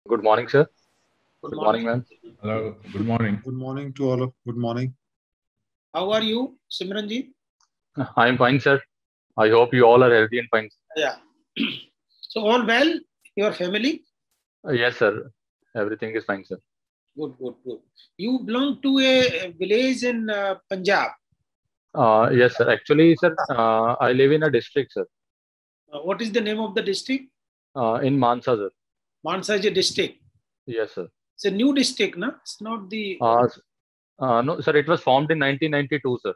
Good morning, sir. Good Good morning, morning. ma'am. Hello, good morning. Good morning to all of. Good morning. How are you, Simranji? I am fine, sir. I hope you all are healthy and fine. Yeah. So all well? Your family? Yes, sir. Everything is fine, sir. Good, good, good. You belong to a village in Punjab. Yes, sir. Actually, sir, I live in a district, sir. What is the name of the district? In Mansa, sir. Mansaji district. Yes, sir. It's a new district, no? It's not the. S- no, sir. It was formed in 1992, sir.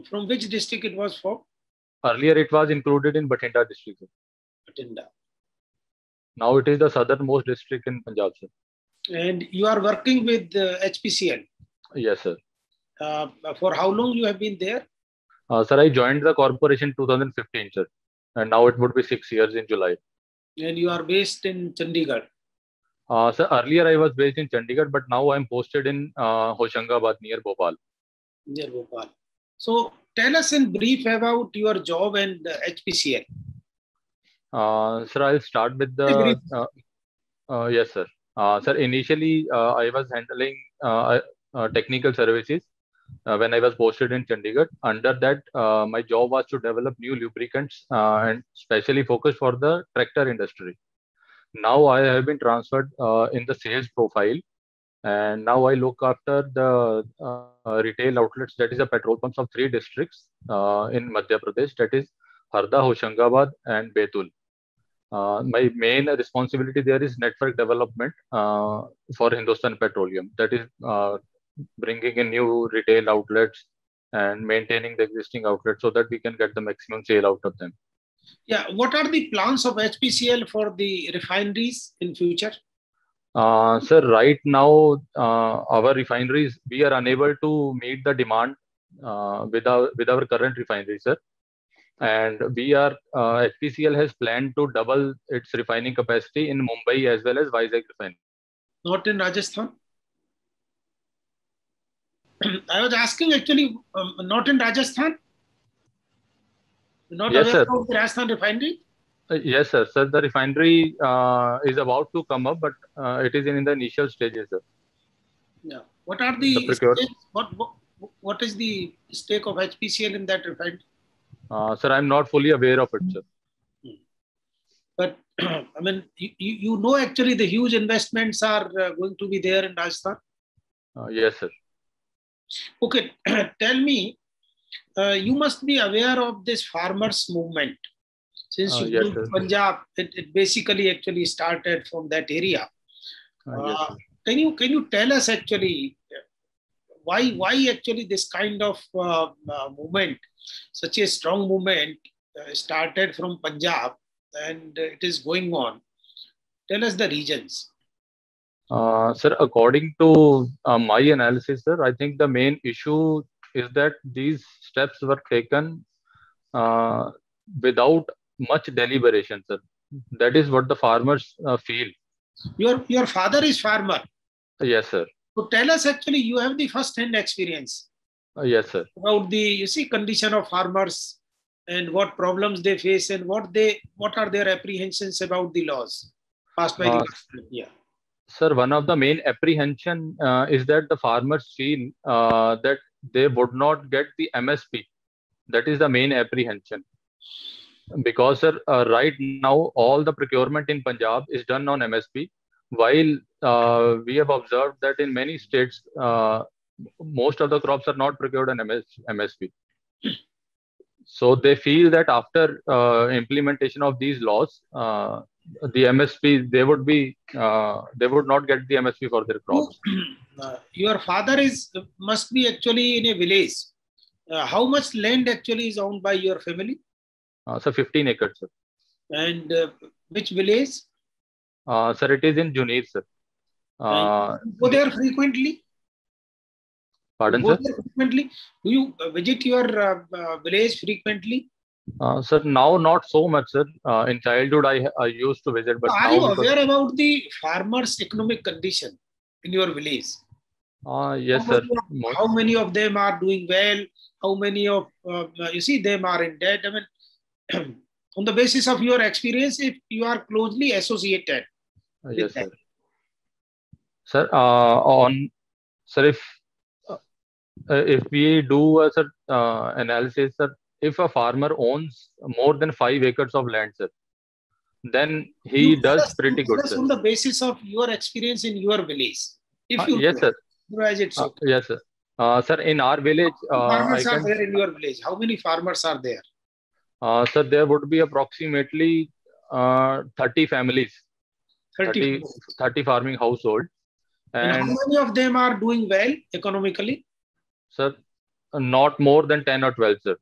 From which district it was from? Earlier, it was included in Bathinda district, sir. Bathinda. Now it is the southernmost district in Punjab, sir. And you are working with HPCL. Yes, sir. For how long you have been there? Sir, I joined the corporation 2015, sir, and now it would be 6 years in July. And you are based in Chandigarh. Sir, earlier I was based in Chandigarh, but now I am posted in Hoshangabad near Bhopal. Near Bhopal. So tell us in brief about your job and HPCL. Sir, I'll start with the. Yes, sir. Sir, initially I was handling technical services when I was posted in Chandigarh. Under that, my job was to develop new lubricants and specially focus for the tractor industry. Now I have been transferred in the sales profile, and now I look after the retail outlets, that is the petrol pumps of three districts in Madhya Pradesh, that is Harda, Hoshangabad, and Betul. My main responsibility there is network development for Hindustan Petroleum. That is bringing in new retail outlets and maintaining the existing outlets so that we can get the maximum sale out of them. Yeah, what are the plans of HPCL for the refineries in future? Sir, right now, our refineries, we are unable to meet the demand with our current refineries, sir. And HPCL has planned to double its refining capacity in Mumbai as well as Vizag refinery. Not in Rajasthan? I was asking actually, not in Rajasthan? Not Yes, aware sir. of the Rajasthan refinery? Yes, sir. Sir, the refinery is about to come up, but it is in the initial stages, sir. Yeah. What are The the procure- stakes, what is the stake of HPCL in that refinery? Sir, I'm not fully aware of it, sir. But I mean, you know actually the huge investments are going to be there in Rajasthan. Yes, sir. Okay, tell me, you must be aware of this farmers movement. Since you Yes, moved to sir. Punjab, it basically actually started from that area. Yes, sir. Can you tell us actually why actually this kind of movement, such a strong movement, started from Punjab and it is going on? Tell us the reasons. Sir, according to my analysis, sir, I think the main issue is that these steps were taken uh, without much deliberation, sir. That is what the farmers feel. Your father is farmer. Yes, sir. So tell us actually, you have the first-hand experience Yes, sir. about the condition of farmers and what problems they face and what are their apprehensions about the laws passed by the government. Yeah. Sir, one of the main apprehension is that the farmers feel that they would not get the MSP. That is the main apprehension. Because, sir, right now all the procurement in Punjab is done on MSP, while we have observed that in many states most of the crops are not procured on MSP. So they feel that after implementation of these laws, the MSP they would not get the MSP for their crops. Your father must be actually in a village. How much land actually is owned by your family? So 15 acres, sir. And which village? Sir, it is in Juneer, sir. Go there frequently? Pardon, sir? Frequently? Do you visit your village frequently? Sir, now not so much, sir. In childhood, I used to visit, but are now you aware about the farmers' economic condition in your village? Yes, sir. How many of them are doing well? How many of them are in debt? I mean, on the basis of your experience, if you are closely associated yes, sir. Sir, if we do a analysis, sir, if a farmer owns more than 5 acres of land, sir, then he does pretty good, Tell us sir. on the basis of your experience in your village. If you Yes, sir. otherwise it's okay. Yes, sir. Sir, in our village, Farmers are there in your village. How many farmers are there? Sir, there would be approximately 30 families, 30 farming households. And how many of them are doing well economically? Sir, not more than 10 or 12, sir.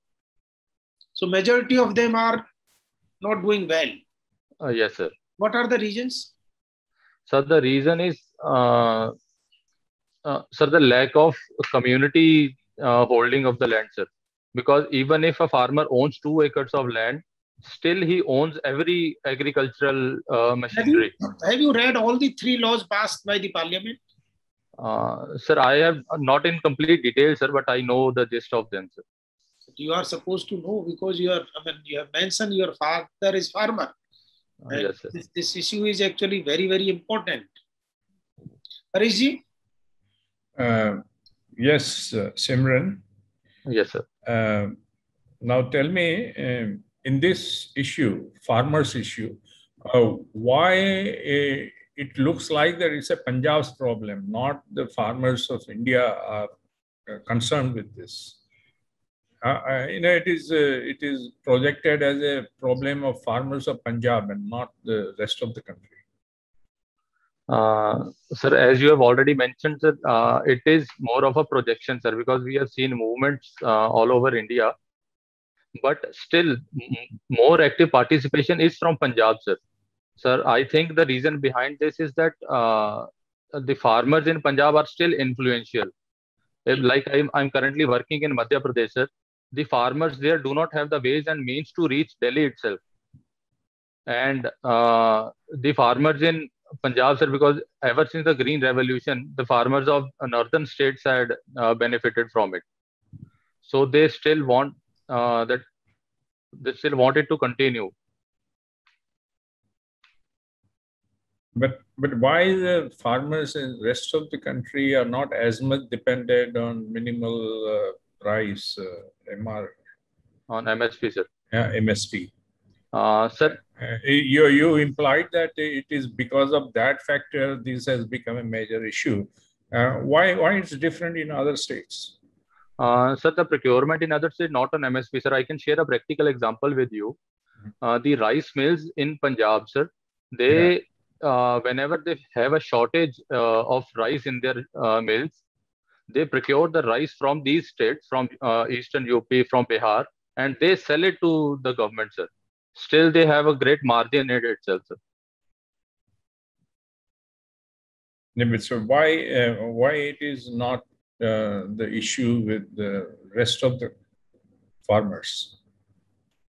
So majority of them are not doing well. Yes, sir. What are the reasons? Sir, the reason is, sir, the lack of community holding of the land, sir. Because even if a farmer owns 2 acres of land, still he owns every agricultural machinery. Have you read all the 3 laws passed by the parliament? Sir, I have not in complete detail, sir, but I know the gist of them, sir. You are supposed to know because you have mentioned your father is farmer. Yes, sir. This issue is actually very, very important. Harishji? Yes, Simran. Yes, sir. Now tell me, in this issue, farmers' issue, why it looks like that it's a Punjab's problem, not the farmers of India are concerned with this. It is projected as a problem of farmers of Punjab and not the rest of the country. Sir, as you have already mentioned, sir, it is more of a projection, sir, because we have seen movements all over India, but still more active participation is from Punjab, sir. Sir, I think the reason behind this is that the farmers in Punjab are still influential. Like I'm currently working in Madhya Pradesh, sir. The farmers there do not have the ways and means to reach Delhi itself. And the farmers in Punjab, sir, because ever since the Green Revolution, the farmers of northern states had benefited from it. So they still want it to continue. But why the farmers in the rest of the country are not as much dependent on minimal price MR? On MSP, sir. Yeah, MSP. Sir, you implied that it is because of that factor this has become a major issue. Why it's different in other states? Sir, the procurement in other states not on MSP, sir. I can share a practical example with you. The rice mills in Punjab, sir, they whenever they have a shortage of rice in their mills, they procure the rice from these states, from Eastern UP, from Bihar, and they sell it to the government, sir. Still, they have a great margin in it itself, sir. So why it is not the issue with the rest of the farmers?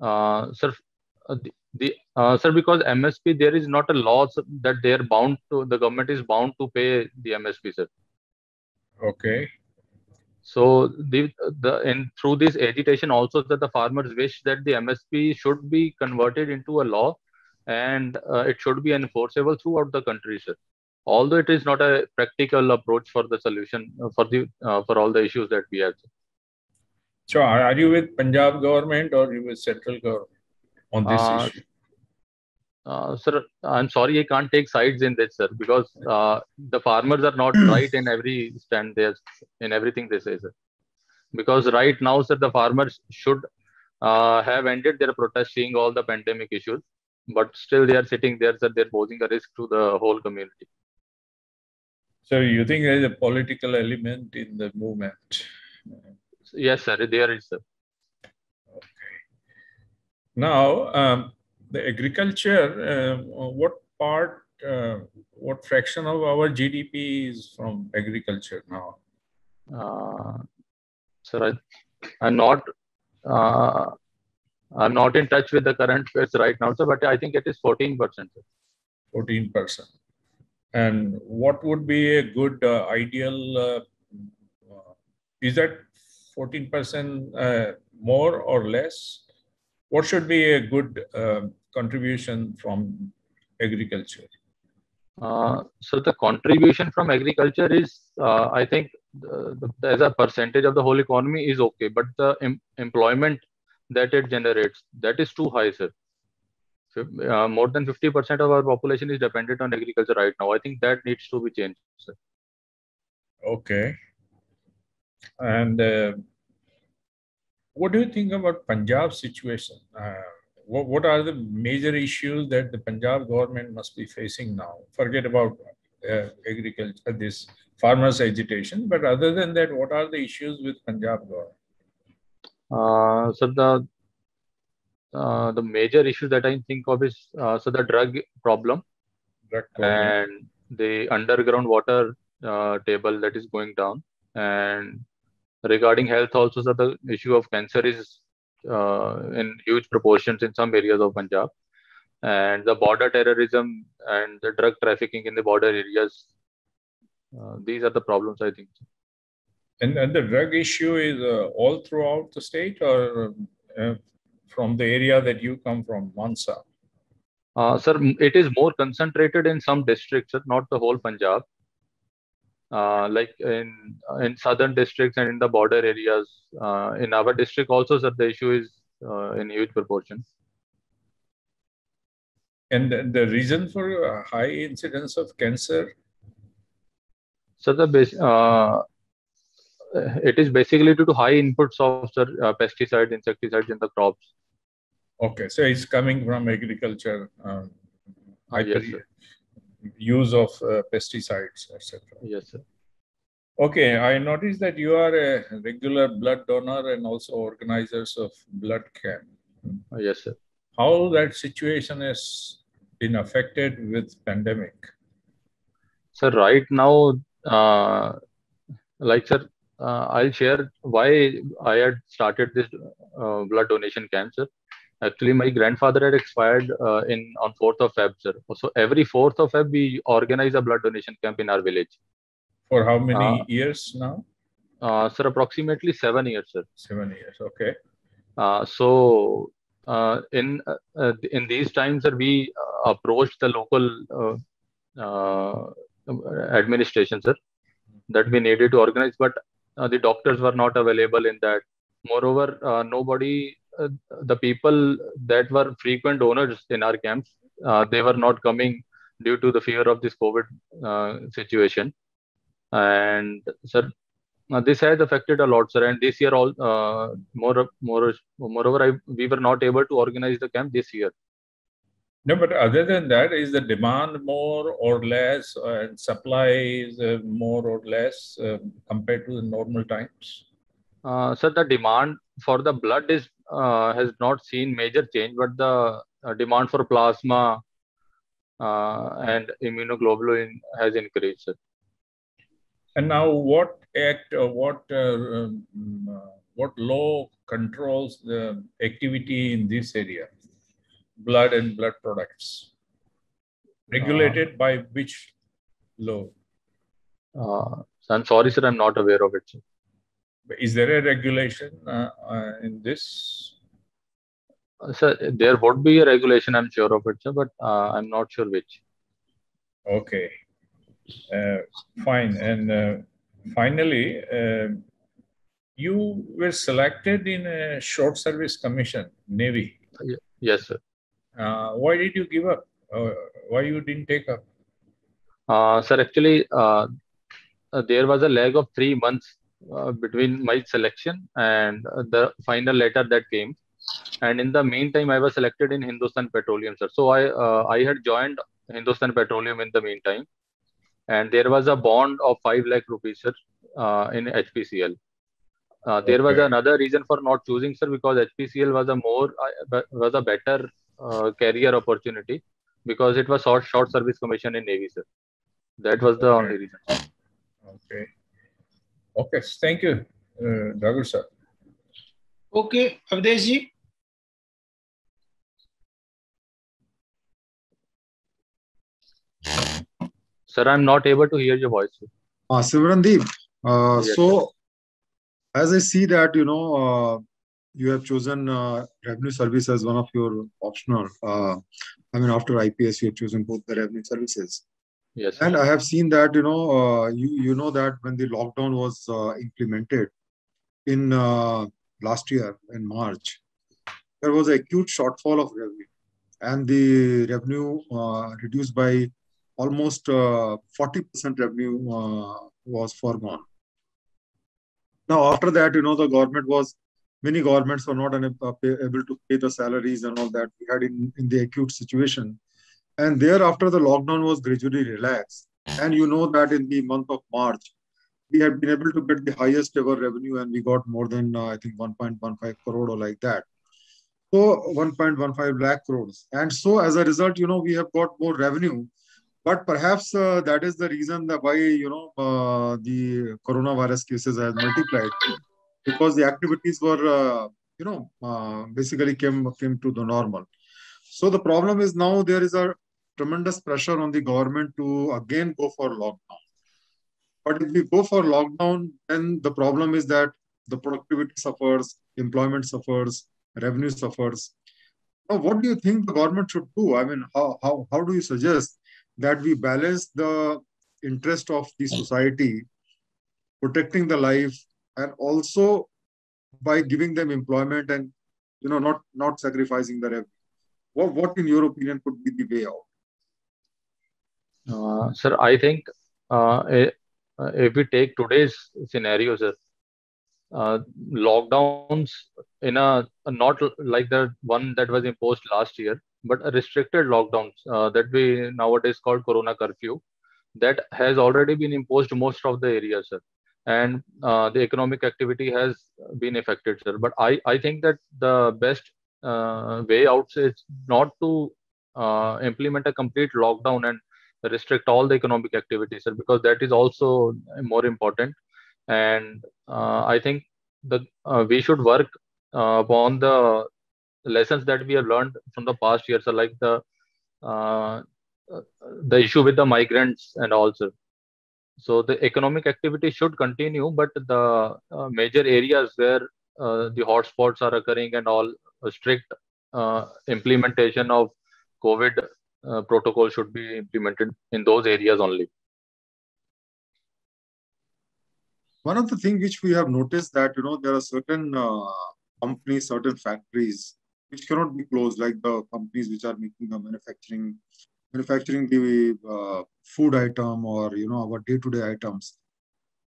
Sir, sir, because MSP, there is not a law that they are bound to, the government is bound to pay the MSP, sir. Okay. So through this agitation also that the farmers wish that the MSP should be converted into a law and it should be enforceable throughout the country, sir. Although it is not a practical approach for the solution for all the issues that we have. So are you with Punjab government or you with central government on this issue? Sir, I'm sorry, I can't take sides in this, sir, because the farmers are not right in every stand there, in everything they say, sir. Because right now, sir, the farmers should have ended their protest, seeing all the pandemic issues, but still they are sitting there, sir. They're posing a risk to the whole community. So you think there is a political element in the movement? Yes, sir, there is, sir. Okay. Now, the agriculture, what fraction of our GDP is from agriculture now? Sir, I'm not in touch with the current figures right now, sir, but I think it is 14%. 14%. And what would be a good ideal? Is that 14% more or less? What should be a good contribution from agriculture? So the contribution from agriculture is, I think, as a percentage of the whole economy is okay, but the employment that it generates, that is too high, sir. More than 50% of our population is dependent on agriculture right now. I think that needs to be changed, sir. Okay. And what do you think about Punjab situation? What are the major issues that the Punjab government must be facing now? Forget about agriculture, this farmers' agitation, but other than that, what are the issues with Punjab government? So the major issue that I think of is so the drug problem. And the underground water table that is going down. And regarding health also, so the issue of cancer is in huge proportions in some areas of Punjab. And the border terrorism and the drug trafficking in the border areas, these are the problems, I think. And the drug issue is all throughout the state, or from the area that you come from, Mansa? Sir, it is more concentrated in some districts, not the whole Punjab. Like in southern districts and in the border areas. In our district also, sir, the issue is in huge proportions. And the reason for high incidence of cancer? So it is basically due to high inputs of pesticides, insecticides in the crops. Okay, so it's coming from agriculture, Yes, sir. Use of pesticides, etc. Yes, sir. Okay, I noticed that you are a regular blood donor and also organizers of blood camp. Yes, sir. How that situation has been affected with pandemic? So right now, sir, I'll share why I had started this blood donation camp, sir. Actually, my grandfather had expired on 4th of Feb, sir. So every 4th of Feb, we organize a blood donation camp in our village. For how many years now? Sir, approximately 7 years, sir. 7 years, okay. So in these times, sir, we approached the local administration, sir, that we needed to organize, but the doctors were not available in that. Moreover, the people that were frequent donors in our camps, they were not coming due to the fear of this COVID situation. And sir, this has affected a lot, sir. And this year, moreover, we were not able to organize the camp this year. No, but other than that, is the demand more or less, and supply is more or less compared to the normal times? Sir, the demand for the blood has not seen major change, but the demand for plasma and immunoglobulin has increased, sir. And now, what act or what law controls the activity in this area, blood and blood products? Regulated by which law? I'm sorry, sir, I'm not aware of it, sir. Is there a regulation in this? Sir, there would be a regulation, I'm sure of it, sir, but I'm not sure which. Okay. Fine. And finally, you were selected in a short service commission, Navy. Yes, sir. Why did you give up? Why you didn't take up? Sir, actually, there was a lag of 3 months between my selection and the final letter that came. And in the meantime, I was selected in Hindustan Petroleum, sir. So I had joined Hindustan Petroleum in the meantime. And there was a bond of 5 lakh rupees, sir, in HPCL. There was another reason for not choosing, sir, because HPCL was a better career opportunity because it was short service commission in Navy, sir. That was the only reason. Okay. Okay. Thank you, Raghu sir. Okay, Avdesh ji. Sir, I'm not able to hear your voice. Simrandeep, Yes, so as I see that, you have chosen revenue service as one of your optional. After IPS, you have chosen both the revenue services. Yes, sir. And I have seen that, you know that when the lockdown was implemented in last year in March, there was a acute shortfall of revenue, and the revenue reduced by almost 40% revenue was foregone. Now, after that, the government was, many governments were not able to pay the salaries and all that we had in the acute situation. And thereafter, the lockdown was gradually relaxed. And you know that in the month of March, we have been able to get the highest ever revenue, and we got more than, I think, 1.15 crore or like that. So 1.15 lakh crores. And so as a result, we have got more revenue. But perhaps that is the reason that why, the coronavirus cases has multiplied, because the activities were, basically came to the normal. So the problem is now there is a tremendous pressure on the government to again go for lockdown. But if we go for lockdown, then the problem is that the productivity suffers, employment suffers, revenue suffers. Now, what do you think the government should do? I mean, how do you suggest that we balance the interest of the society, protecting the life, and also by giving them employment and not sacrificing the revenue? What in your opinion could be the way out? Sir, I think if we take today's scenario, sir, lockdowns in a not like the one that was imposed last year, but a restricted lockdowns that we nowadays called Corona curfew, that has already been imposed most of the areas, sir. And the economic activity has been affected, sir. But I think that the best way out is not to implement a complete lockdown and restrict all the economic activities, sir, because that is also more important. And I think the we should work upon the lessons that we have learned from the past years, so like uh, the issue with the migrants and also. So the economic activity should continue, but the major areas where the hotspots are occurring and all, strict implementation of COVID protocol should be implemented in those areas only. One of the things which we have noticed that there are certain companies, certain factories which cannot be closed, like the companies which are making the manufacturing the food item, or our day-to-day items.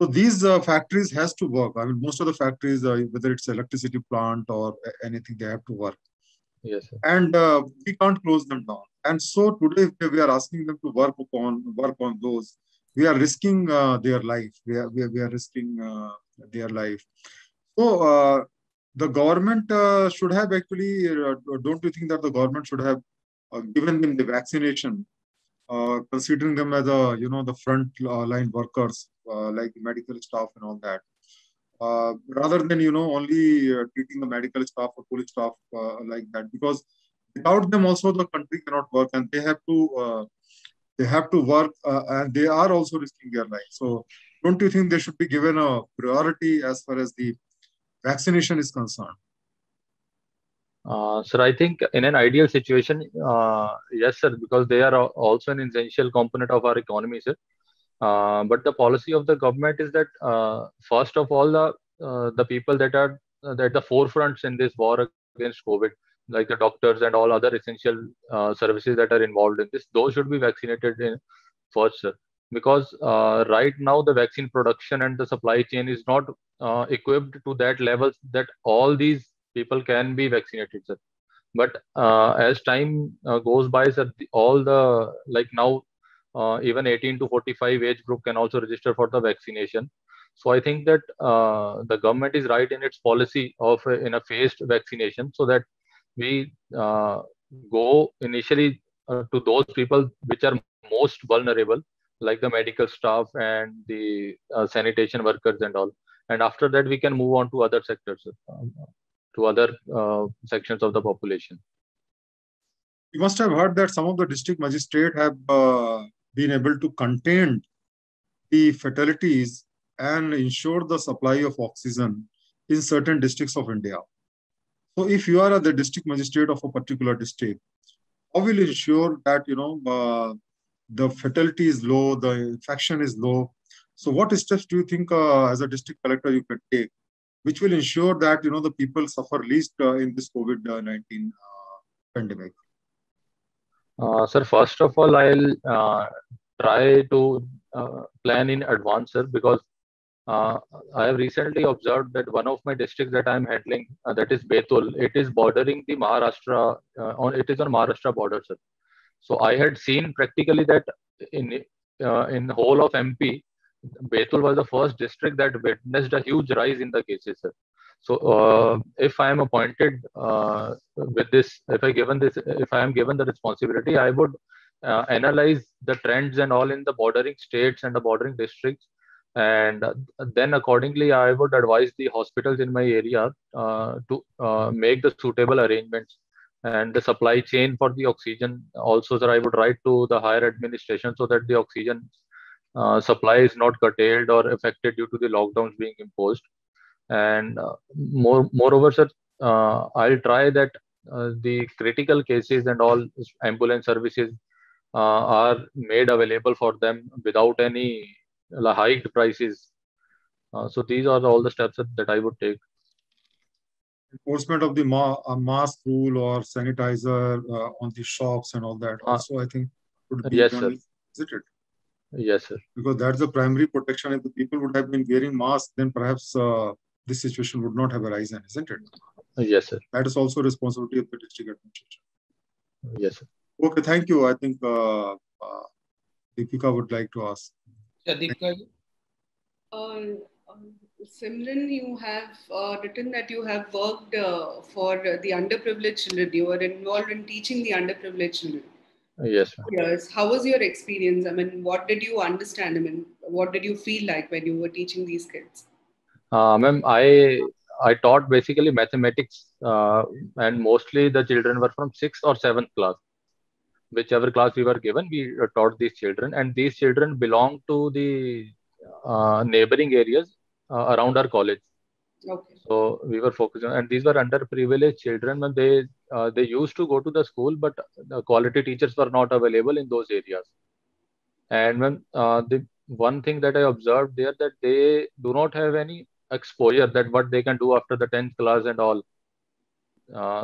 So these factories has to work. I mean, most of the factories, whether it's electricity plant or anything, they have to work. Yes, sir. And we can't close them down. And so today, if we are asking them to work on those, we are risking their life. We are risking their life. So the government should have actually, don't you think that the government should have given them the vaccination, considering them as the front line workers, like the medical staff and all that, rather than only treating the medical staff or police staff like that, because without them also the country cannot work, and they have to work, and they are also risking their life. So don't you think they should be given a priority as far as the vaccination is concerned? Sir, I think in an ideal situation, yes, sir, because they are also an essential component of our economy, sir. But the policy of the government is that first of all, the people that are at the forefronts in this war against COVID, like the doctors and all other essential services that are involved in this, those should be vaccinated in first, sir. Because right now the vaccine production and the supply chain is not equipped to that level that all these people can be vaccinated, sir. But as time goes by, sir, all the like now even 18 to 45 age group can also register for the vaccination. So I think that the government is right in its policy of in a phased vaccination, so that we go initially to those people which are most vulnerable, like the medical staff and the sanitation workers and all. And after that, we can move on to other sectors, to other sections of the population. You must have heard that some of the district magistrates have been able to contain the fatalities and ensure the supply of oxygen in certain districts of India. So if you are the district magistrate of a particular district, how will you ensure that the fatality is low, the infection is low. So what steps do you think as a district collector you can take, which will ensure that, the people suffer least in this COVID-19 pandemic? Sir, first of all, I'll try to plan in advance, sir, because uh, I have recently observed that one of my districts that I'm handling, that is Betul, it is bordering the Maharashtra, it is on Maharashtra border, sir. So I had seen practically that in the whole of MP, Betul was the first district that witnessed a huge rise in the cases, sir. So if I am appointed with this, if I am given the responsibility, I would analyze the trends and all in the bordering states and the bordering districts, and then accordingly, I would advise the hospitals in my area to make the suitable arrangements and the supply chain for the oxygen. Also, sir, I would write to the higher administration so that the oxygen supply is not curtailed or affected due to the lockdowns being imposed. And moreover, sir, I'll try that the critical cases and all ambulance services are made available for them without any hiked prices. So these are all the steps that I would take. Enforcement of the mask rule or sanitizer on the shops and all that also, I think, would be yes, done. Sir. Is it? Yes, sir. Because that's the primary protection. If the people would have been wearing masks, then perhaps this situation would not have arisen, isn't it? Yes, sir. That is also responsibility of the district administration. Yes, sir. Okay, thank you. I think Deepika would like to ask. Simran, you have written that you have worked for the underprivileged children. You were involved in teaching the underprivileged children. Yes. Yes. How was your experience? I mean, what did you understand? I mean, what did you feel like when you were teaching these kids? Ma'am, I taught basically mathematics, and mostly the children were from 6th or 7th class. Whichever class we were given, we taught these children, and these children belong to the neighboring areas around our college. Okay. So we were focusing, and these were underprivileged children. When they used to go to the school, but the quality teachers were not available in those areas. And when the one thing that I observed there, that they do not have any exposure that what they can do after the 10th class and all.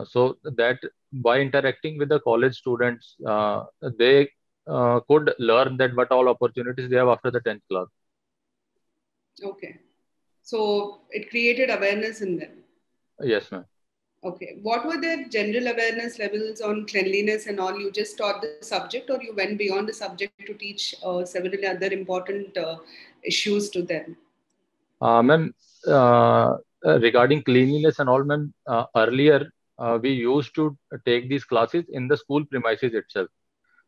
So that by interacting with the college students, they could learn that what all opportunities they have after the 10th class. Okay. So it created awareness in them. Yes, ma'am. Okay. What were their general awareness levels on cleanliness and all? You just taught the subject, or you went beyond the subject to teach several other important issues to them? Ma'am, regarding cleanliness and all, ma'am, earlier we used to take these classes in the school premises itself.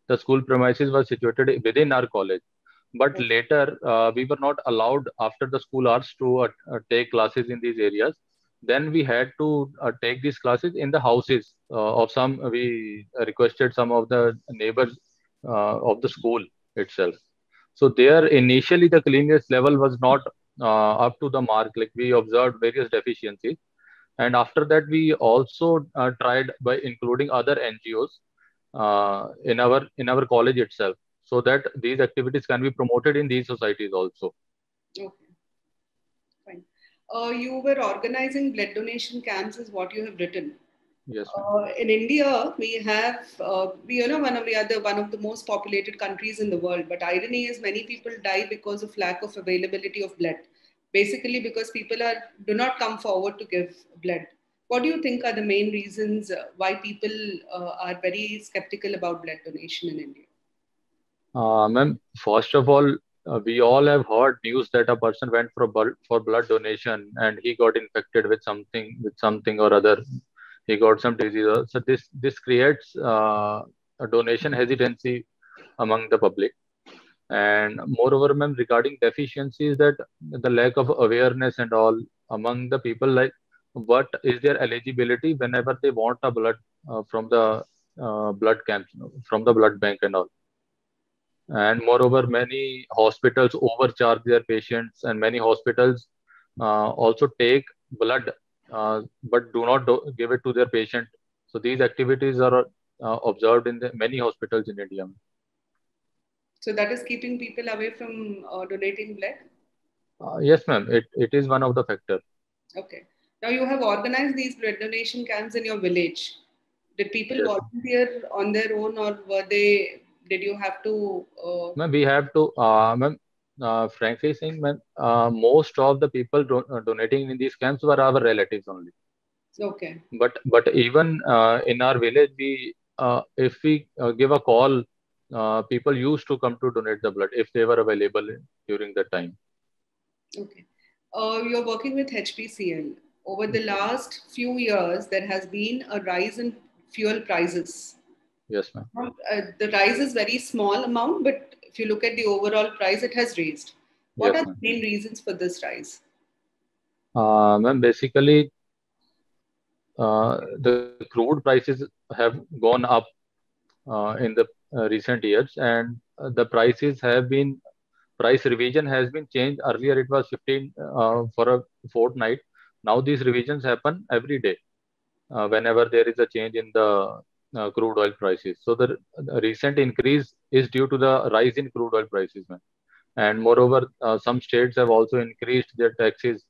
The school premises were situated within our college. But later, we were not allowed after the school hours to take classes in these areas. Then we had to take these classes in the houses of some. We requested some of the neighbors of the school itself. So there, initially, the cleanliness level was not up to the mark. Like, we observed various deficiencies, and after that, we also tried by including other NGOs in our college itself, so that these activities can be promoted in these societies also. Okay, fine. You were organizing blood donation camps, is what you have written. Yes. In India, we have one of the most populated countries in the world. But irony is, many people die because of lack of availability of blood. Basically, because people do not come forward to give blood. What do you think are the main reasons why people are very skeptical about blood donation in India? Ma'am, first of all, we all have heard news that a person went for blood donation and he got infected with something or other. He got some disease. So this creates a donation hesitancy among the public. And moreover, ma'am, regarding deficiencies, that the lack of awareness and all among the people, like what is their eligibility whenever they want a blood from the blood camps, from the blood bank and all. And moreover, many hospitals overcharge their patients, and many hospitals also take blood but do not give it to their patient. So these activities are observed in many hospitals in India. So that is keeping people away from donating blood? Yes, ma'am. It is one of the factors. Okay. Now you have organized these blood donation camps in your village. Did people Yes, volunteer on their own, or did you have to? ma'am. We have to, ma'am. Frankly saying, ma'am, most of the people donating in these camps were our relatives only. Okay. But even in our village, if we give a call, people used to come to donate the blood if they were available during that time. Okay. You're working with HPCL. Over the last few years, there has been a rise in fuel prices. Yes, ma'am. The rise is very small amount, but if you look at the overall price, it has raised. What Yes, are the ma'am. main reasons for this rise? Ma'am, basically, the crude prices have gone up in the recent years, and the price revision has been changed. Earlier, it was 15 for a fortnight. Now these revisions happen every day whenever there is a change in the crude oil prices. So the recent increase is due to the rise in crude oil prices, ma'am. And moreover, some states have also increased their taxes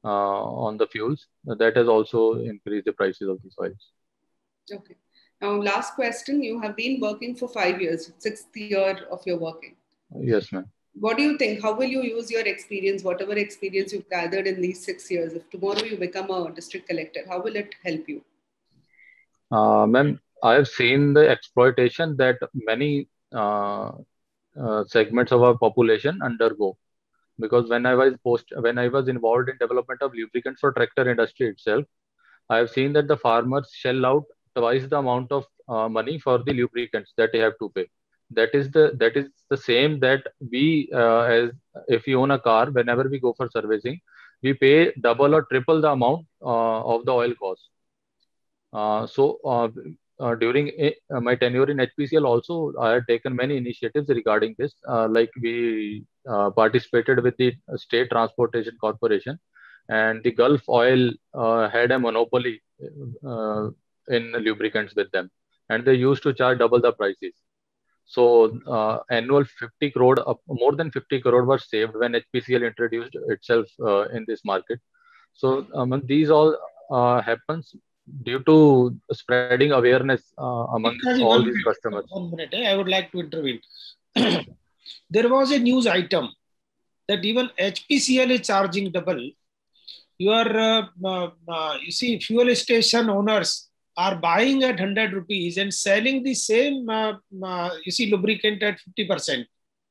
on the fuels. That has also increased the prices of these oils. Okay. Now, last question. You have been working for 5 years, sixth year of your working. Yes, ma'am. What do you think? How will you use your experience, whatever experience you've gathered in these 6 years? If tomorrow you become a district collector, how will it help you? Ma'am, I have seen the exploitation that many segments of our population undergo. Because when I was involved in development of lubricants for tractor industry itself, I have seen that the farmers shell out twice the amount of money for the lubricants that they have to pay. That is the same that we as if you own a car, whenever we go for servicing, we pay double or triple the amount of the oil cost. During my tenure in HPCL, also I had taken many initiatives regarding this. Like we participated with the State Transportation Corporation, and the Gulf Oil had a monopoly in lubricants with them, and they used to charge double the prices. So annual 50 crore, more than 50 crore was saved when HPCL introduced itself in this market. So these all happens due to spreading awareness among all these customers. 1 minute, I would like to intervene. Yes, There was a news item that even HPCL is charging double. You see, fuel station owners are buying at 100 rupees and selling the same, lubricant at 50%,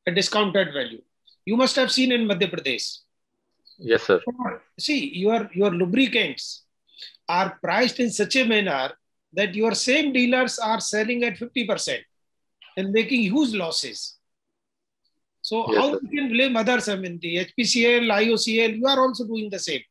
a discounted value. You must have seen in Madhya Pradesh. yes, sir. See, your lubricants are priced in such a manner that your same dealers are selling at 50% and making huge losses. So Yes, how sir. you can blame others? I mean, the HPCL, IOCL, you are also doing the same.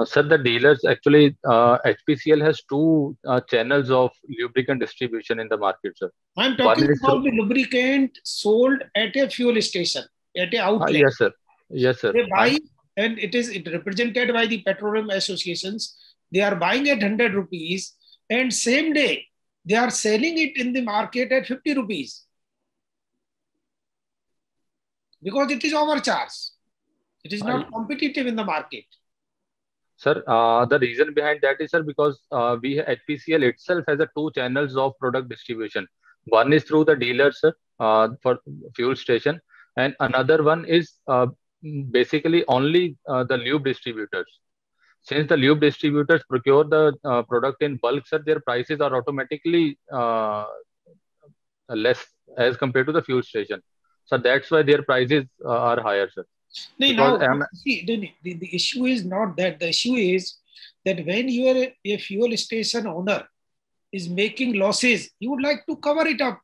Sir, the dealers actually, HPCL has two channels of lubricant distribution in the market, sir. I'm One talking is about the lubricant sold at a fuel station, at a outlet. yes, sir. Yes, sir. They buy, and it is represented by the petroleum associations. They are buying at 100 rupees, and same day they are selling it in the market at 50 rupees because it is overcharged. It is not competitive in the market. Sir, the reason behind that is, sir, because HPCL itself has a two channels of product distribution. One is through the dealers, sir, for fuel station, and another one is basically only the lube distributors. Since the lube distributors procure the product in bulk, sir, their prices are automatically less as compared to the fuel station. So that's why their prices are higher, sir. Now, see, the issue is not that. The issue is that when you are a fuel station owner is making losses, you would like to cover it up.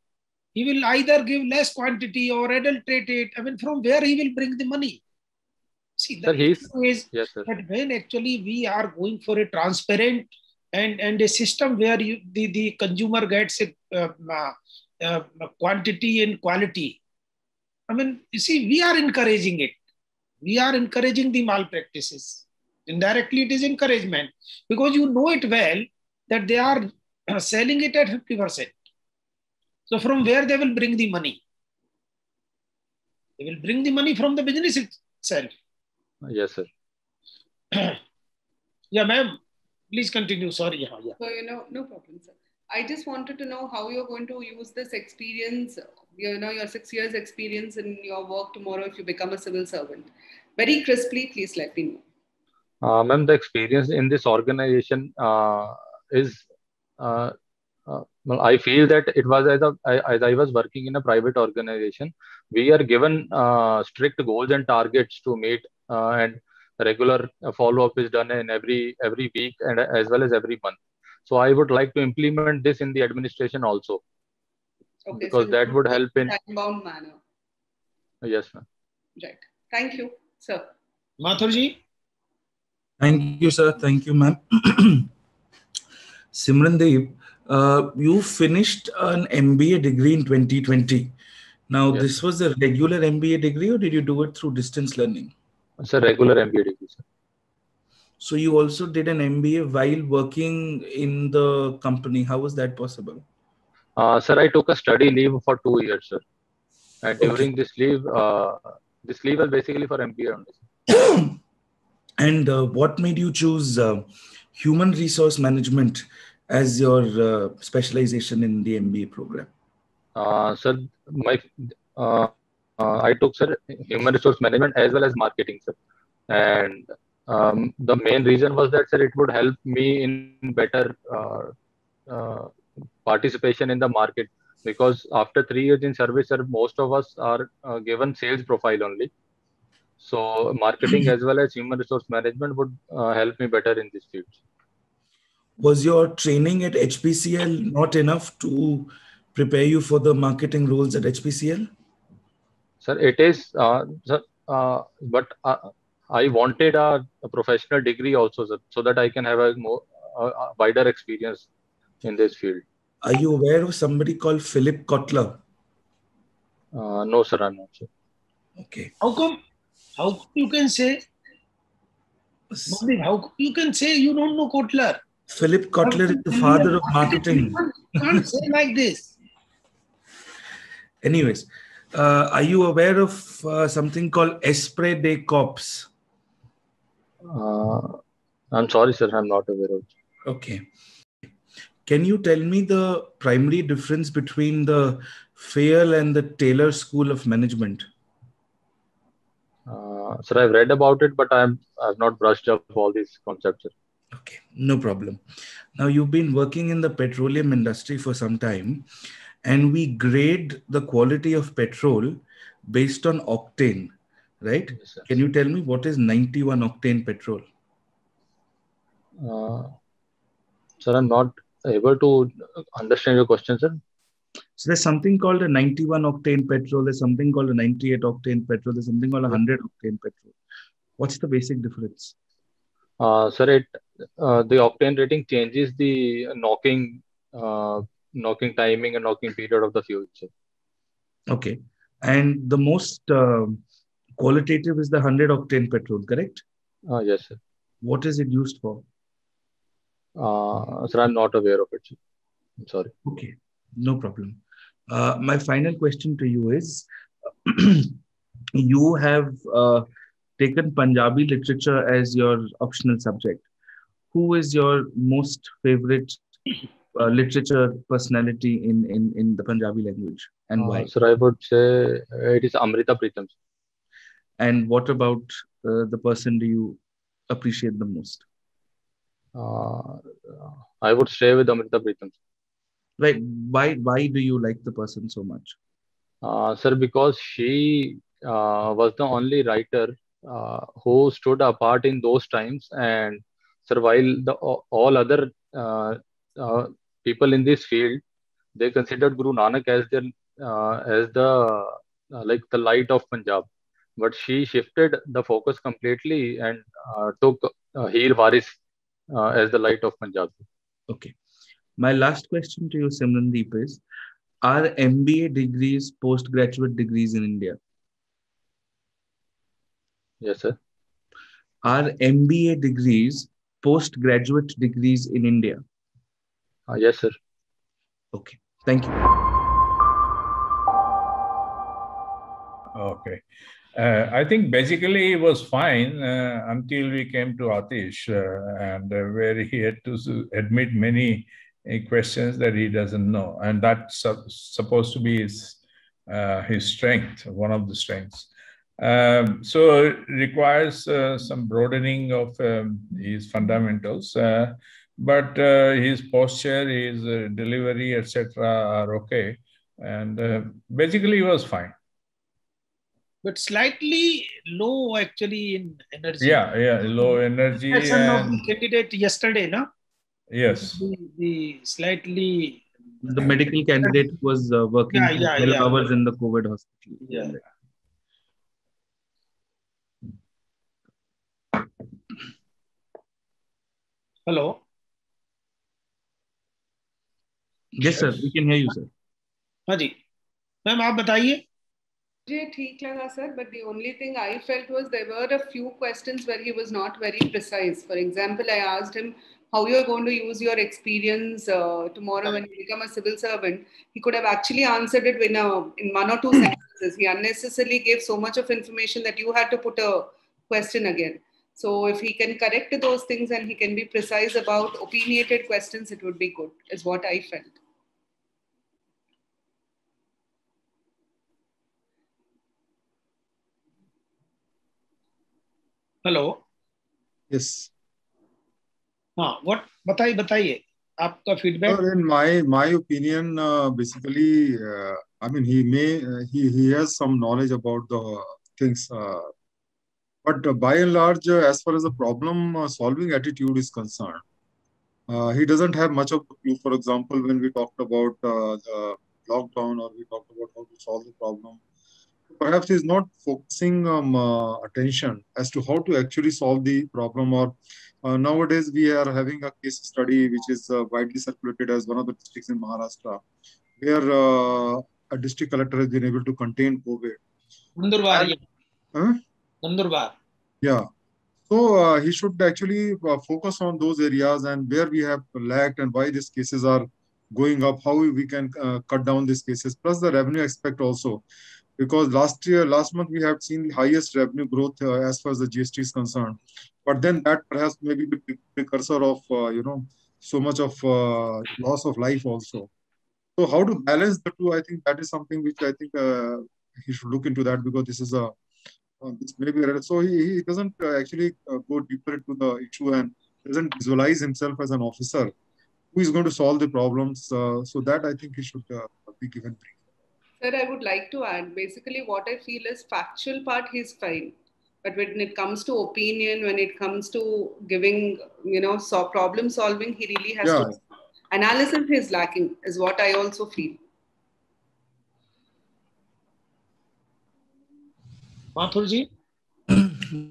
He will either give less quantity or adulterate it. I mean, from where he will bring the money? See, the issue is that when actually we are going for a transparent and a system where the consumer gets a quantity and quality. I mean, you see, we are encouraging it. We are encouraging the malpractices. Indirectly, it is encouragement because you know it well that they are selling it at 50%. So from where they will bring the money? They will bring the money from the business itself. Yes, sir. Yeah, ma'am. Please continue. Sorry. Yeah. So, no problem, sir. I just wanted to know how you're going to use this experience, your 6 years experience in your work tomorrow if you become a civil servant. Very crisply, please let me know. Ma'am, the experience in this organization is, well, I feel that it was as I was working in a private organization, we are given strict goals and targets to meet, and regular follow-up is done in every week and as well as every month. So I would like to implement this in the administration also, Okay, because so that would help in time-bound manner. Yes, ma'am. Right. Thank you, sir. Mathurji. Thank you, sir. Thank you, ma'am. Simrandeep, you finished an MBA degree in 2020. Now, Yes, this was a regular MBA degree, or did you do it through distance learning? it's a regular MBA degree, sir. So you also did an MBA while working in the company. How was that possible? Sir, I took a study leave for 2 years, sir. And during this leave was basically for MBA only. And what made you choose human resource management as your specialization in the MBA program? Sir, I took, sir, human resource management as well as marketing, sir. And the main reason was that, sir, it would help me in better participation in the market, because after 3 years in service, sir, most of us are given sales profile only. So marketing as well as human resource management would help me better in this field. Was your training at HPCL not enough to prepare you for the marketing roles at HPCL? Sir, it is, sir, but I wanted a professional degree also, sir, so that I can have a more wider experience in this field. Are you aware of somebody called Philip Kotler? No, sir, I'm not sure. Okay. How come you can say? How you can say you don't know Kotler? Philip Kotler is the father of marketing. You can't say like this. Anyways, are you aware of something called Esprit de Corps? I'm sorry, sir, I'm not aware of it. Okay. Can you tell me the primary difference between the Fayal and the Taylor School of Management? Sir, I've read about it, but I've not brushed up all these concepts, sir. Okay, no problem. Now, you've been working in the petroleum industry for some time, and we grade the quality of petrol based on octane, right? Yes, Can you tell me what is 91 octane petrol? Sir, I'm not able to understand your question, sir. So there's something called a 91 octane petrol, there's something called a 98 octane petrol, there's something called a 100 octane petrol. What's the basic difference? Sir, the octane rating changes the knocking timing and knocking period of the fuel, sir. Okay. And the most qualitative is the 100 octane petrol, correct? Yes, sir. What is it used for? Sir, I'm not aware of it, sir. I'm sorry. Okay, no problem. My final question to you is, you have taken Punjabi literature as your optional subject. Who is your most favorite literature personality in the Punjabi language, and why? Sir, I would say it is Amrita Pritam. And what about the person do you appreciate the most? I would stay with Amrita Pritam. Like, why do you like the person so much? Sir, because she was the only writer who stood apart in those times, and sir, while all other people in this field, they considered Guru Nanak as their as the light of Punjab, but she shifted the focus completely and took Heer Waris as the light of Punjab. Okay. My last question to you, Simrandeep, is, are MBA degrees postgraduate degrees in India? Yes, sir. Are MBA degrees postgraduate degrees in India? Yes, sir. Okay. Thank you. Okay. I think basically it was fine until we came to Atish, and where he had to admit many questions that he doesn't know, and that's supposed to be his strength, one of the strengths. So it requires some broadening of his fundamentals, but his posture, his delivery, etc., are okay, and basically he was fine. But slightly low actually in energy. Yeah, low energy. Of the candidate yesterday, no? Yes. The slightly. The medical candidate was working 12 hours in the COVID hospital. Yeah. Hello. Yes, sir. We can hear you, sir. हाँ जी, ma'am आप बताइए. मुझे ठीक लगा sir, but the only thing I felt was there were a few questions where he was not very precise. For example, I asked him how you're going to use your experience tomorrow when you become a civil servant. He could have actually answered it in one or two sentences. He unnecessarily gave so much of information that you had to put a question again. So if he can correct those things and he can be precise about opinionated questions, it would be good, is what I felt. Hello. Yes. हाँ, what बताइए आपका feedback. In my opinion, basically, I mean, he has some knowledge about the things, but by and large, as far as the problem solving attitude is concerned, he doesn't have much of a clue. For example, when we talked about the lockdown, or we talked about how to solve the problem, perhaps he's not focusing attention as to how to actually solve the problem. Or nowadays we are having a case study which is widely circulated as one of the districts in Maharashtra, where a district collector has been able to contain COVID. Nandurbar. Yeah. So he should actually focus on those areas and where we have lacked and why these cases are going up, how we can cut down these cases, plus the revenue aspect also. Because last month, we have seen the highest revenue growth as far as the GST is concerned. But then that perhaps may be the precursor of, so much of loss of life also. So how to balance the two, I think that is something which I think he should look into that, because this is this may be, so he doesn't actually go deeper into the issue and doesn't visualize himself as an officer who is going to solve the problems. So that I think he should be given brief. Sir, I would like to add, basically what I feel is factual part, he's fine. But when it comes to opinion, when it comes to giving, problem solving, he really has to. Analysis is lacking, is what I also feel. Mathurji?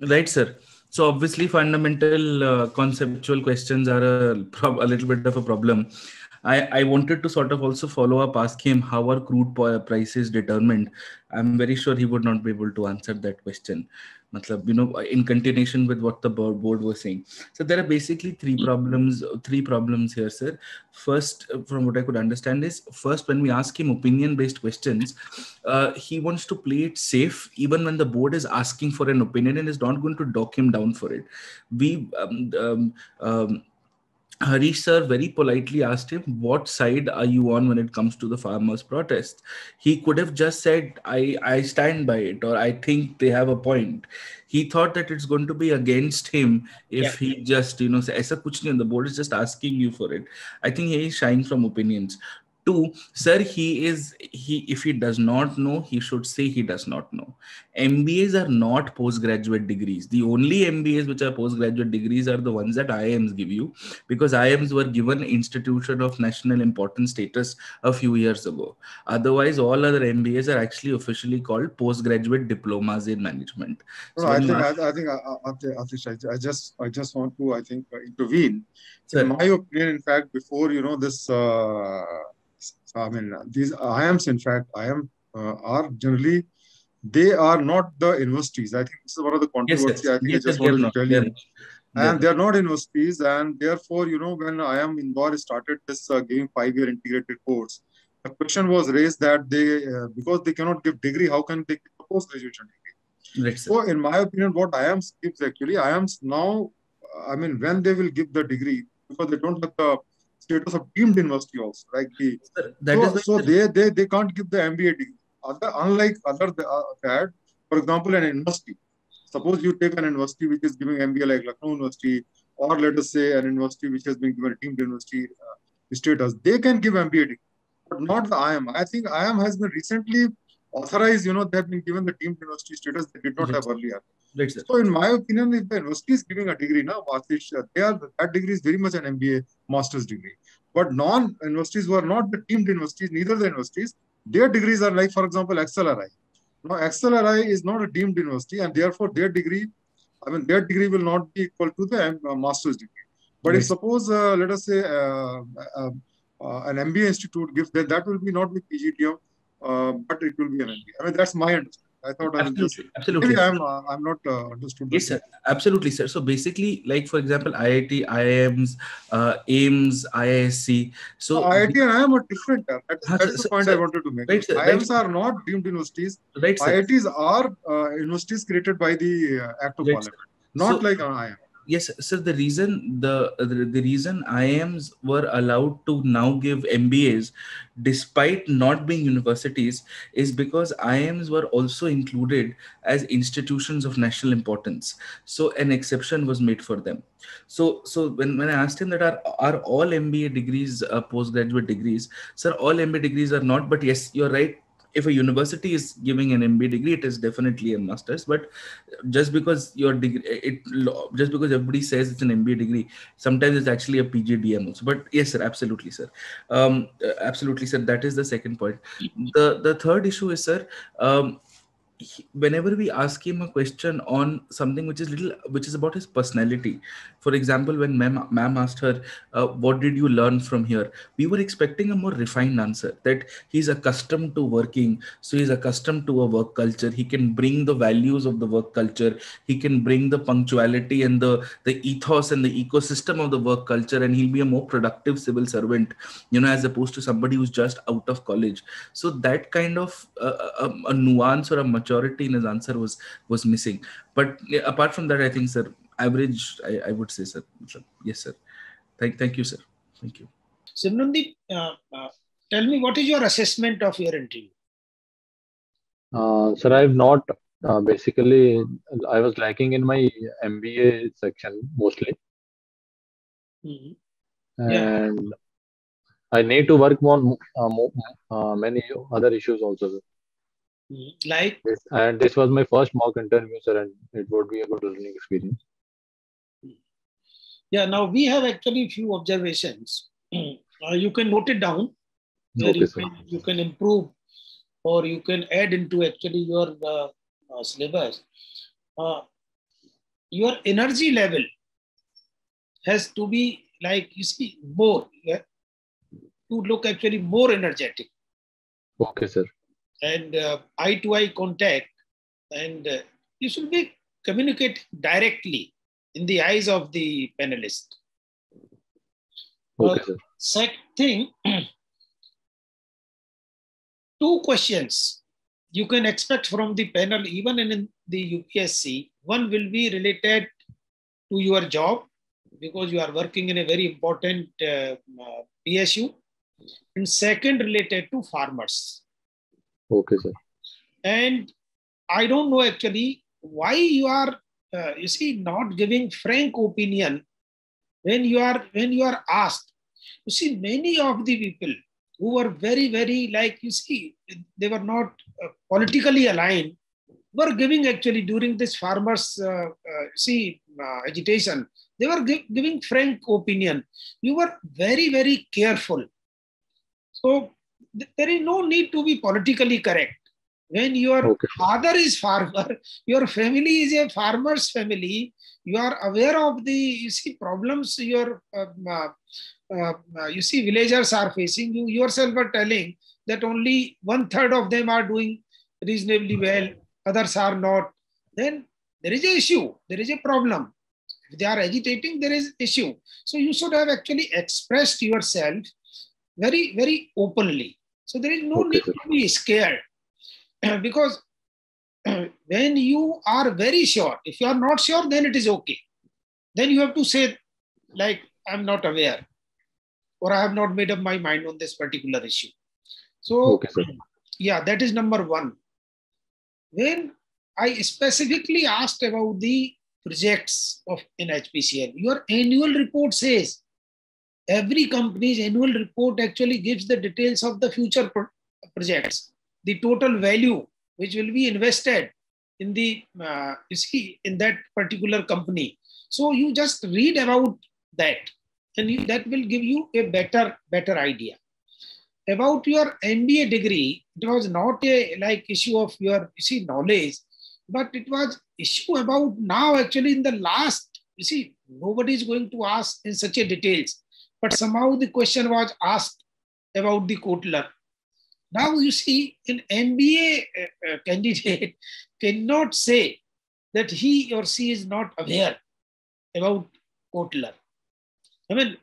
Right, sir. So obviously fundamental conceptual questions are a little bit of a problem. I wanted to sort of also follow up, ask him how are crude prices determined. I'm very sure he would not be able to answer that question. In continuation with what the board was saying. So there are basically three problems here, sir. First, from what I could understand is, first, when we ask him opinion-based questions, he wants to play it safe, even when the board is asking for an opinion and is not going to dock him down for it. Harish sir very politely asked him, what side are you on when it comes to the farmers' protest? He could have just said, I stand by it, or I think they have a point. He thought that it's going to be against him if he just, say, aisa kuch nahi, the board is just asking you for it. I think he is shying from opinions. Two, sir, if he does not know, he should say he does not know. MBAs are not postgraduate degrees. The only MBAs which are postgraduate degrees are the ones that IIMs give you, because IIMs were given institution of national importance status a few years ago. Otherwise, all other MBAs are actually officially called postgraduate diplomas in management. No, I think, Atish, I just want to, intervene. Sir. In my opinion, in fact, before, this, these IIMs, in fact, are generally, they are not the universities. I think this is one of the controversies. Yes, I think I just wanted to tell you. And they are not universities. And therefore, when IIM Indore started this giving 5-year integrated course, the question was raised that they, because they cannot give degree, how can they give a post-graduation degree. Right, sir. So in my opinion, what IIMs gives actually, IIMs now, I mean, when they will give the degree, because they don't have the status of deemed university also, like the, Sir, that is why, so sir, they can't give the MBA degree. Unlike that, for example, an university. Suppose you take an university which is giving MBA like Lucknow University, or let us say an university which has been given deemed university status, they can give MBA degree, but not the IIM. I think IIM has been recently authorized, you know, they have been given the deemed university status they did not Right, have sir. earlier. Right, sir. So in my opinion, if the university is giving a degree now, that degree is very much an MBA master's degree. But non-universities who are not the deemed universities, neither the universities, their degrees are like, for example, XLRI. Now, XLRI is not a deemed university, and therefore their degree, I mean, their degree will not be equal to the master's degree. But Right. if suppose, let us say, an MBA institute gives, then that will be not with PGTM, but it will be an MBA. I mean, that's my understanding. I thought I will just, Absolutely. maybe I'm not understood. Yes, sir. Absolutely, sir. So basically, like for example, IIT, IIMs, AIMS, IISc. So IIT and IIM are different. That is the point sir, I wanted to make. right, sir, IIMs are not deemed universities. Right, sir. IITs are universities created by the Act of Parliament, not like IIM. Yes, sir. The reason the reason IIMs were allowed to now give MBAs, despite not being universities, is because IIMs were also included as institutions of national importance. So an exception was made for them. So when I asked him that are all MBA degrees postgraduate degrees, sir, all MBA degrees are not. But yes, you're right. If a university is giving an MBA degree, it is definitely a master's. But just because your degree, just because everybody says it's an MBA degree, sometimes it's actually a PGDM also. But yes, sir, absolutely, sir. Absolutely, sir. That is the second point. The third issue is, sir, whenever we ask him a question on something which is about his personality. For example, when ma'am asked her, what did you learn from here, we were expecting a more refined answer, that he's accustomed to working, so he's accustomed to a work culture, he can bring the values of the work culture, he can bring the punctuality and the ethos and the ecosystem of the work culture, and he'll be a more productive civil servant, as opposed to somebody who's just out of college. So that kind of a nuance or a maturity in his answer was missing. But apart from that, I think, sir, average, I would say, sir. Yes, sir. Thank you, sir. Thank you. Simrandeep, tell me, what is your assessment of your interview? Sir, I've not, basically, I was lacking in my MBA section mostly. Mm-hmm. And I need to work on many other issues also, sir. Like? And this was my first mock interview, sir, and it would be a good learning experience. Yeah, now we have actually few observations. You can note it down. Okay, you can improve, or you can add into actually your syllabus. Your energy level has to be, like, you see, more, to look actually more energetic. Okay, sir. And eye-to-eye contact, and you should be communicate directly in the eyes of the panelist. Okay, sir. Second thing, 2 questions you can expect from the panel, even in the UPSC. One will be related to your job, because you are working in a very important PSU. And second, related to farmers. Okay, sir. And I don't know actually why you are, not giving frank opinion when you are asked. You see, many of the people who were very, very, they were not politically aligned, were giving actually during this farmers, agitation, they were giving frank opinion. You were very, very careful. So there is no need to be politically correct. When your father is farmer, your family is a farmer's family, you are aware of the problems your villagers are facing. You yourself are telling that only 1/3 of them are doing reasonably well, others are not. Then there is an issue, there is a problem. If they are agitating, there is issue. So you should have actually expressed yourself very, very openly. So there is no need to be scared, because when you are very sure, if you are not sure, then it is okay. Then you have to say, like, I'm not aware, or I have not made up my mind on this particular issue. So, Okay, sir. yeah, that is number one. When I specifically asked about the projects of NHPCL, your annual report says every company's annual report actually gives the details of the future projects, the total value which will be invested in the in that particular company. So you just read about that, and that will give you a better idea. About your MBA degree, it was not a like issue of your knowledge, but it was issue about now actually in the last, nobody is going to ask in such a details, but somehow the question was asked about the Kotler. Now you see, an MBA candidate cannot say that he or she is not aware about Kotler. I mean,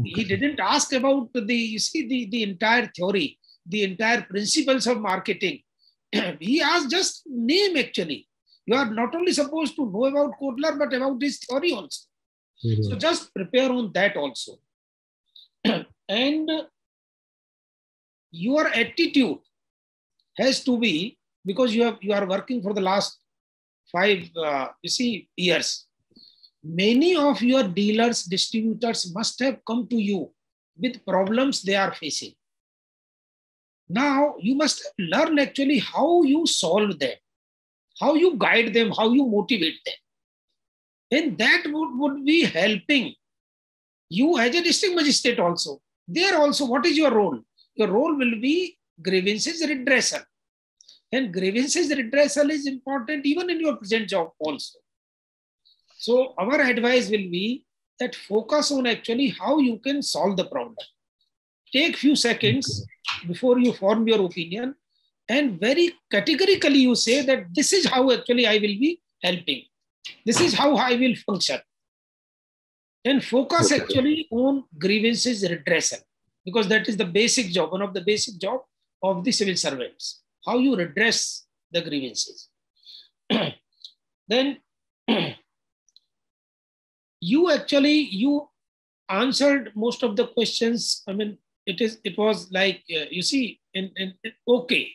he didn't ask about the entire theory, the entire principles of marketing. He asked just name actually. You are not only supposed to know about Kotler, but about his theory also. So just prepare on that also. And your attitude has to be, because you are working for the last 5 years. Many of your dealers, distributors must have come to you with problems they are facing. Now you must learn actually how you solve them, how you guide them, how you motivate them. And that would be helping you as a district magistrate also. There also, what is your role? Your role will be grievances redressal. And grievances redressal is important even in your present job also. So our advice will be that focus on actually how you can solve the problem. Take few seconds before you form your opinion, and very categorically you say that this is how actually I will be helping. This is how I will function. And focus actually on grievances redressal, because that is the basic job, one of the basic job of the civil servants, how you redress the grievances. Then you answered most of the questions. I mean, it was like, okay.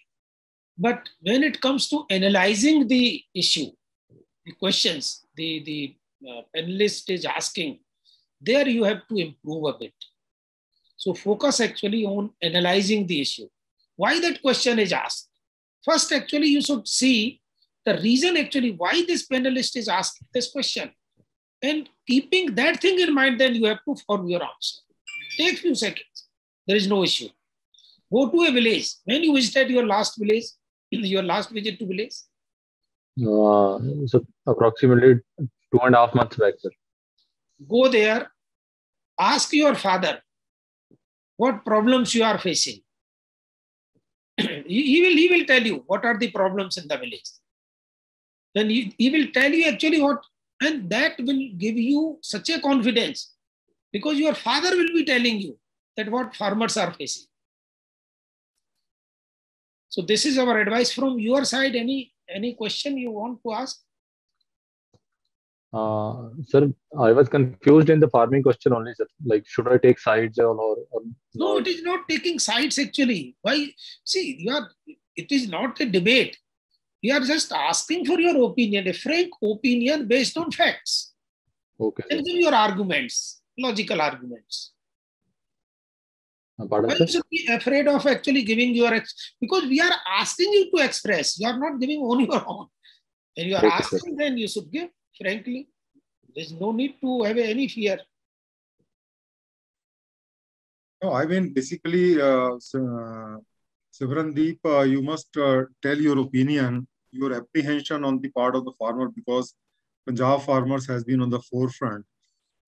But when it comes to analyzing the issue, the questions the panelist is asking, there you have to improve a bit. So focus actually on analyzing the issue. Why that question is asked? First, actually, you should see the reason actually why this panelist is asking this question. And keeping that thing in mind, then you have to form your answer. Take few seconds. There is no issue. Go to a village. When you visited your last village, your last visit to village? So approximately 2.5 months back, sir. Go there. Ask your father what problems you are facing. he will tell you what are the problems in the village. Then he will tell you actually what, and that will give you such a confidence, because your father will be telling you that what farmers are facing. So this is our advice from your side. Any question you want to ask? Sir, I was confused in the farming question only, sir. Like, should I take sides or No, it is not taking sides actually. Why? See, it is not a debate. You are just asking for your opinion, a frank opinion based on facts. Okay. And give your arguments, logical arguments. Pardon, Why sir? you should be afraid of actually giving because we are asking you to express. You are not giving on your own. When you are asking, then you should give frankly. There is no need to have any fear. No, I mean, basically, Sivrandeep, you must tell your opinion, your apprehension on the part of the farmer, because Punjab farmers has been on the forefront.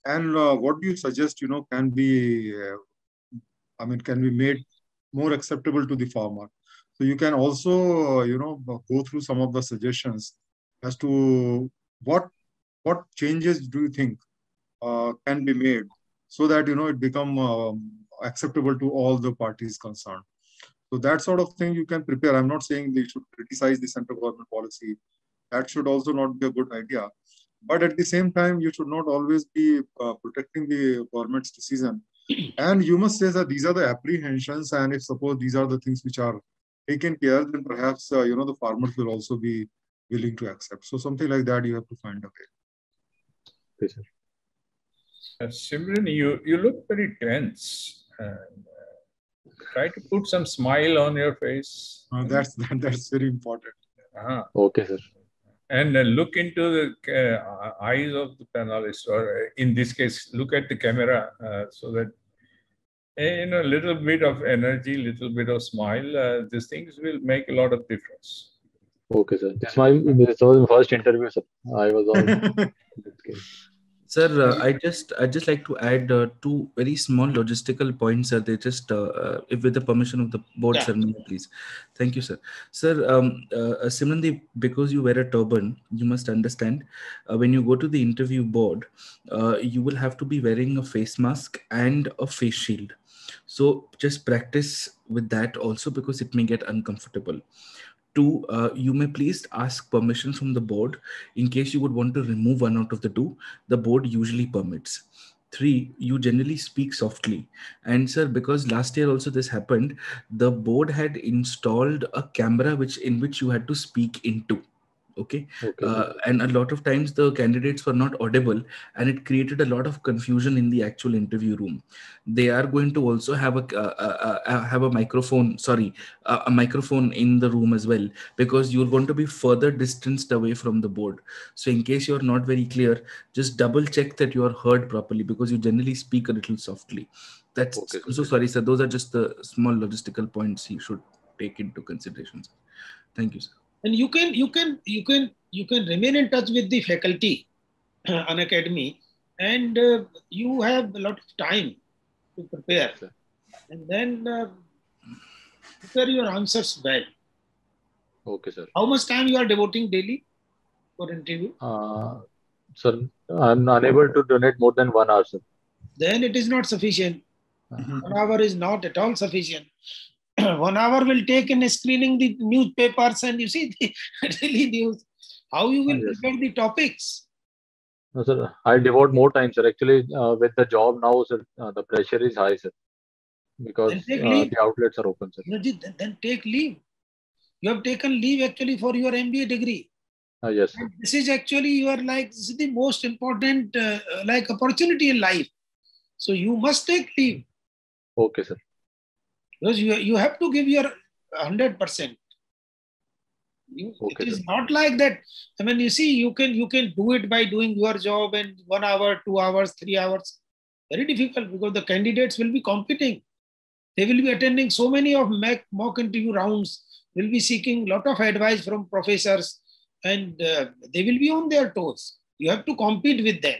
And what do you suggest, can be, can be made more acceptable to the farmer? So you can also, go through some of the suggestions as to what changes do you think can be made so that, it become acceptable to all the parties concerned. So that sort of thing you can prepare. I'm not saying they should criticize the central government policy. That should also not be a good idea. But at the same time, you should not always be protecting the government's decision. And you must say that these are the apprehensions. And if suppose these are the things which are taken care, then perhaps, the farmers will also be willing to accept. So something like that, you have to find a way. Okay, sir. Simran, you look very tense. Try to put some smile on your face. That's very important. Okay, sir. And look into the eyes of the panelist, or in this case, look at the camera, so that a little bit of energy, little bit of smile. These things will make a lot of difference. Okay, sir. This was my first interview, sir. I was on. Sir, I just like to add two very small logistical points. They just, if with the permission of the board, sir, please. Thank you, sir. Sir, Simran, because you wear a turban, you must understand when you go to the interview board, you will have to be wearing a face mask and a face shield. So just practice with that also, because it may get uncomfortable. 2, you may please ask permission from the board in case you would want to remove one out of the 2. The board usually permits. 3, you generally speak softly. And sir, because last year also this happened, the board had installed a camera in which you had to speak into. Okay. And a lot of times the candidates were not audible, and it created a lot of confusion in the actual interview room. They are going to also have a microphone, a microphone in the room as well, because you're going to be further distanced away from the board. So in case you're not very clear, just double check that you are heard properly, because you generally speak a little softly. That's okay. I'm so sorry, sir. Those are just the small logistical points you should take into consideration, sir. Thank you, sir. And you can remain in touch with the faculty on academy, and you have a lot of time to prepare, and then prepare your answers well. Okay, sir. How much time you are devoting daily for interview? Sir, I'm unable to donate more than 1 hour, sir. Then it is not sufficient. 1 hour is not at all sufficient. 1 hour will take in screening the newspapers and you see the daily news. How you will prepare the topics? No, sir, I devote more time, sir. Actually, with the job now, sir, the pressure is high, sir, because the outlets are open, sir. Then take leave. You have taken leave actually for your MBA degree. Yes, sir. And this is actually this is the most important opportunity in life. So you must take leave. Okay, sir. Because you have to give your 100%. It is not like that. I mean, you see, you can do it by doing your job in 1 hour, 2 hours, 3 hours. Very difficult, because the candidates will be competing. They will be attending so many of mock interview rounds, will be seeking a lot of advice from professors, and they will be on their toes. You have to compete with them.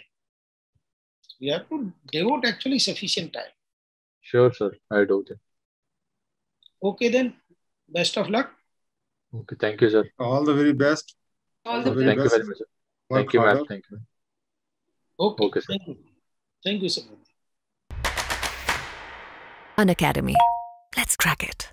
You have to devote actually sufficient time. Sure, sir. I do that. Okay, then. Best of luck. Okay, thank you, sir. All the very best. All the Thank you very much, sir. Thank you, ma'am. Thank you. Okay, sir. Thank you, sir. Unacademy. Let's crack it.